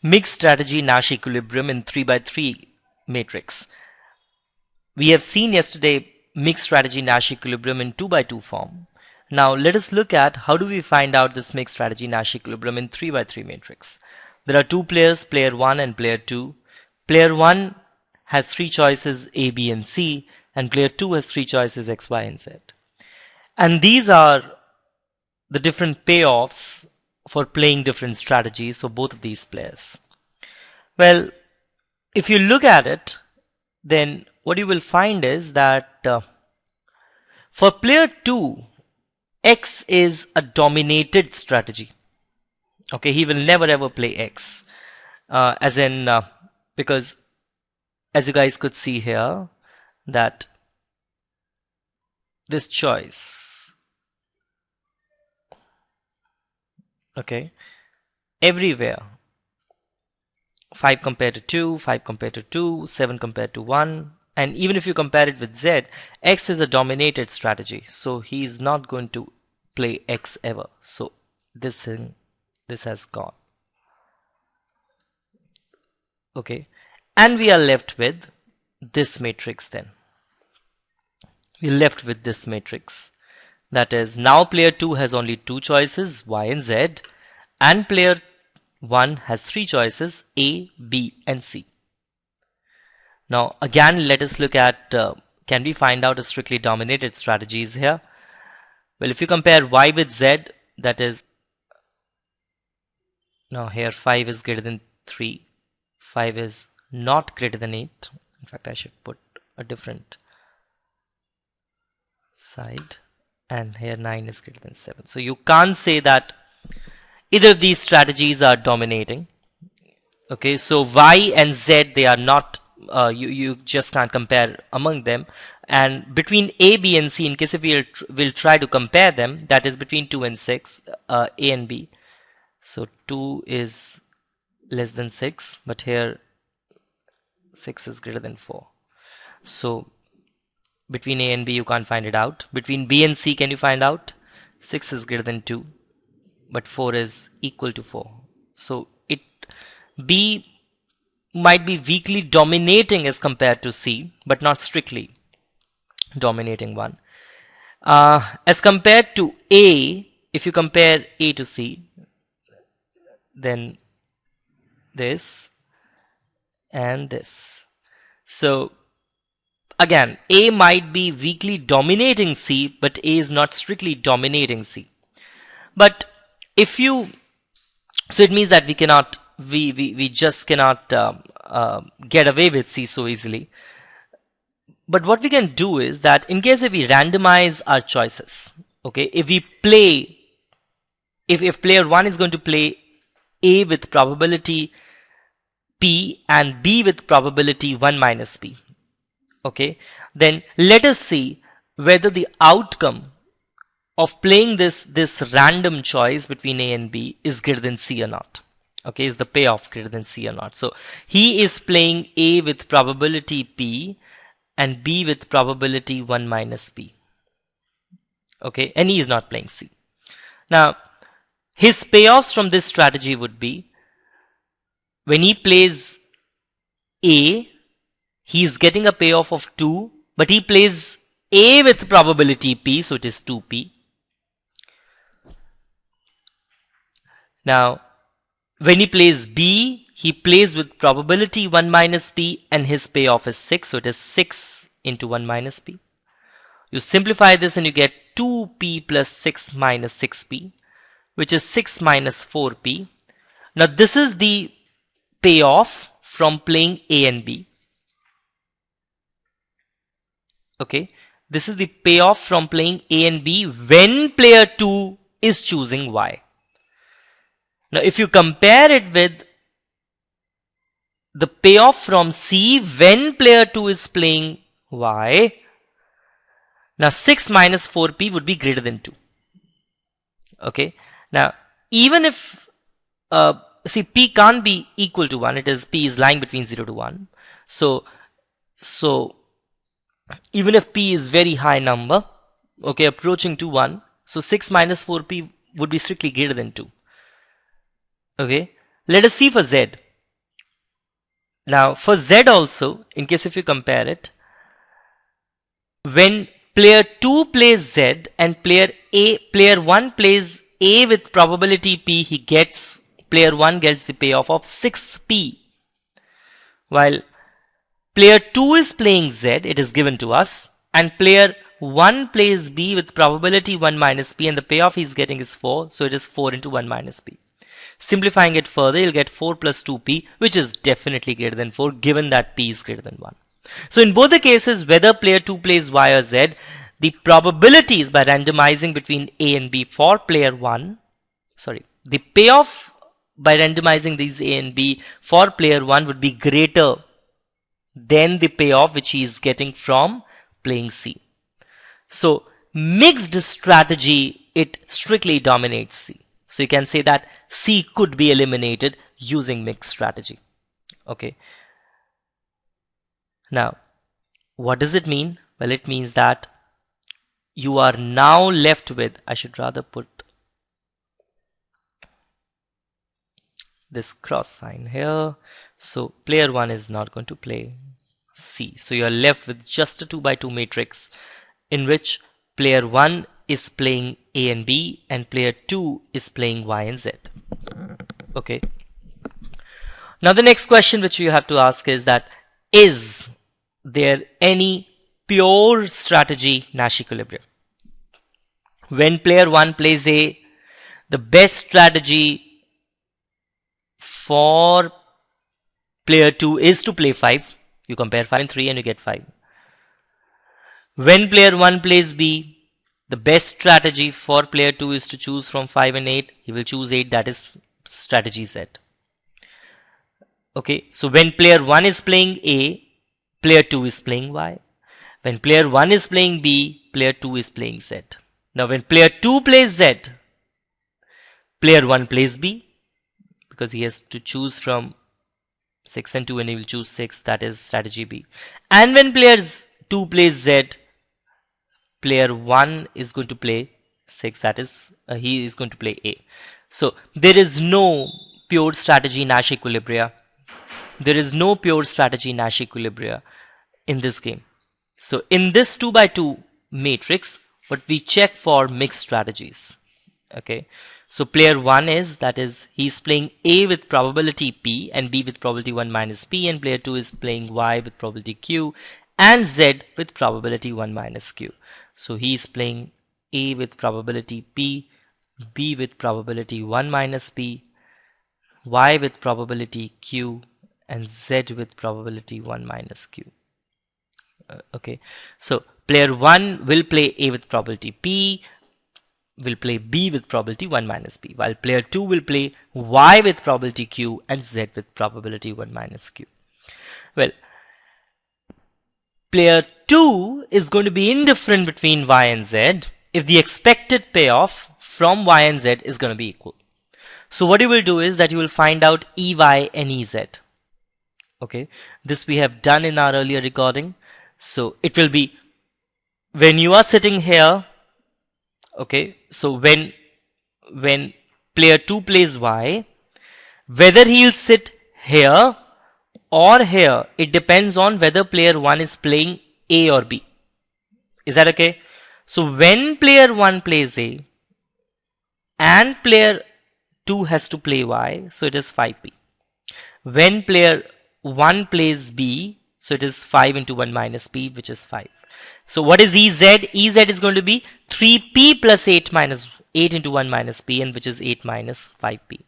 Mixed strategy Nash equilibrium in 3x3 matrix. We have seen yesterday mixed strategy Nash equilibrium in 2x2 form. Now let us look at how do we find out this mixed strategy Nash equilibrium in 3x3 matrix. There are two players, player 1 and player 2. Player 1 has three choices A, B and C, and player 2 has three choices X, Y and Z. And these are the different payoffs for playing different strategies for both of these players. Well, if you look at it, then what you will find is that for player 2, X is a dominated strategy. Okay, he will never ever play X. Because as you guys could see here, that this choice, okay, everywhere, 5 compared to 2, 5 compared to 2, 7 compared to 1, and even if you compare it with Z, X is a dominated strategy, so he's not going to play X ever. So this has gone. Okay, and we are left with this matrix then. We're left with this matrix. That is, now player 2 has only two choices, Y and Z, and player 1 has three choices, A, B and C. Now again, let us look at can we find out a strictly dominated strategies here? Well, if you compare Y with Z, that is, now here 5 is greater than 3, 5 is not greater than 8. In fact, I should put a different side, and here 9 is greater than 7. So you can't say that either of these strategies are dominating. Okay, so Y and Z, they are not, you just can't compare among them. And between A, B and C, in case if we'll try to compare them, that is between 2 and 6, A and B. So 2 is less than 6, but here 6 is greater than 4. So between A and B you can't find it out. Between B and C, can you find out? 6 is greater than 2, but 4 is equal to 4. So B might be weakly dominating as compared to C, but not strictly dominating one. As compared to A, if you compare A to C, then this and this. So again, A might be weakly dominating C, but A is not strictly dominating C. But if you, so it means that we just cannot get away with C so easily. But what we can do is that in case if we randomize our choices, okay, if we play, if player 1 is going to play A with probability P and B with probability 1 minus P, okay, then let us see whether the outcome of playing this random choice between A and B is greater than C or not. Okay, is the payoff greater than C or not? So he is playing A with probability P and B with probability 1 minus P. Okay, and he is not playing C. Now, his payoffs from this strategy would be, when he plays A, he is getting a payoff of 2, but he plays A with probability P, so it is 2P. Now, when he plays B, he plays with probability 1 minus P and his payoff is 6, so it is 6 into 1 minus P. You simplify this and you get 2P plus 6 minus 6P, which is 6 minus 4P. Now this is the payoff from playing A and B. Okay, this is the payoff from playing A and B when player 2 is choosing Y. Now if you compare it with the payoff from C when player 2 is playing Y, now 6 minus 4P would be greater than 2. Okay, now even if see, P can't be equal to 1, it is P is lying between 0 to 1. So even if P is very high number, okay, approaching to 1, so 6 minus 4P would be strictly greater than 2. Okay, let us see for Z. Now for Z also, in case if you compare it, when player 2 plays Z and player 1 plays A with probability P, player 1 gets the payoff of 6P. While player 2 is playing Z, it is given to us, and player 1 plays B with probability 1 minus P, and the payoff he's getting is 4, so it is 4 into 1 minus P. Simplifying it further, you'll get 4 plus 2P, which is definitely greater than 4, given that P is greater than 1. So in both the cases, whether player 2 plays Y or Z, the probabilities by randomizing between A and B for player 1, the payoff by randomizing these A and B for player 1 would be greater than the payoff which he is getting from playing C. So mixed strategy, it strictly dominates C. So you can say that C could be eliminated using mixed strategy. Okay. Now, what does it mean? Well, it means that you are now left with, I should rather put this cross sign here. So player 1 is not going to play C. So you are left with just a 2 by 2 matrix in which player 1 is playing A and B and player 2 is playing Y and Z. Okay. Now the next question which you have to ask is that, is there any pure strategy Nash equilibrium? When player 1 plays A, the best strategy for player 2 is to play 5. You compare 5 and 3 and you get 5. When player 1 plays B, the best strategy for player 2 is to choose from 5 and 8. He will choose 8, that is strategy Z. Okay, so when player 1 is playing A, player 2 is playing Y. When player 1 is playing B, player 2 is playing Z. Now when player 2 plays Z, player 1 plays B, because he has to choose from 6 and 2 and he will choose 6, that is strategy B. And when player 2 plays Z, player 1 is going to play 6, that is he is going to play A. So there is no pure strategy Nash equilibria. There is no pure strategy Nash equilibria in this game. So in this 2 by 2 matrix, what we check for mixed strategies. Okay, so player 1 is, that is, he's playing A with probability P and B with probability 1 minus P, and player 2 is playing Y with probability Q and Z with probability 1 minus Q. So he's playing A with probability P, B with probability 1 minus P, Y with probability Q, and Z with probability 1 minus Q. Okay, so player 1 will play A with probability P, will play B with probability 1 minus P, while player 2 will play Y with probability Q and Z with probability 1 minus Q. Well, player 2 is going to be indifferent between Y and Z if the expected payoff from Y and Z is going to be equal. So what you will do is that you will find out EY and EZ. Okay, this we have done in our earlier recording. So it will be when you are sitting here. Okay, so when player 2 plays Y, whether he'll sit here or here, it depends on whether player 1 is playing A or B. Is that okay? So when player 1 plays A and player 2 has to play Y, so it is 5P. When player 1 plays B, so it is 5 into 1 minus P, which is 5. So what is EZ? EZ is going to be 3P plus 8 into 1 minus P, and which is 8 minus 5P.